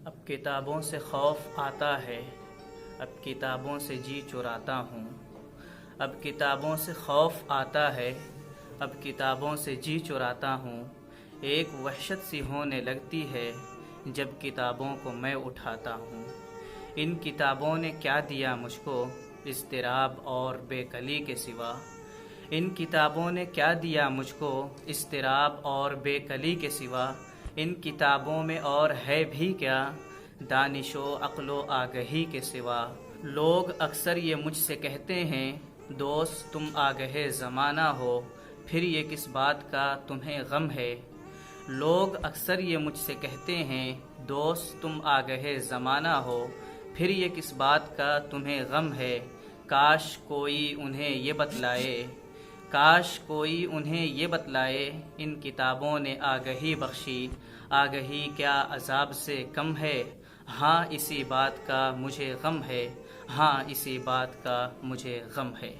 اب کتابوں سے خوف آتا ہے، اب کتابوں سے جی چراتا ہوں۔ اب کتابوں سے خوف آتا ہے، اب کتابوں سے جی چراتا ہوں۔ ایک وحشت سی ہونے لگتی ہے جب کتابوں کو میں اٹھاتا ہوں۔ ان کتابوں نے کیا دیا مجھ کو اضطراب اور بے کلی کے سوا؟ ان کتابوں نے کیا دیا مجھ کو اضطراب اور بے کلی کے سوا؟ ان کتابوں میں اور ہے بھی کیا دانش و عقل و آگہی کے سوا؟ لوگ اکثر یہ مجھ سے کہتے ہیں دوست تم آگہ زمانہ ہو، پھر یہ کس بات کا تمہیں غم ہے؟ لوگ اکثر یہ مجھ سے کہتے ہیں دوست تم آگہ زمانہ ہو، پھر یہ کس بات کا تمہیں غم ہے؟ کاش کوئی انہیں یہ بتلائے، کاش کوئی انہیں یہ بتلائے، ان کتابوں نے آگہی بخشی، آگہی کیا عذاب سے کم ہے؟ ہاں اسی بات کا مجھے غم ہے، ہاں اسی بات کا مجھے غم ہے۔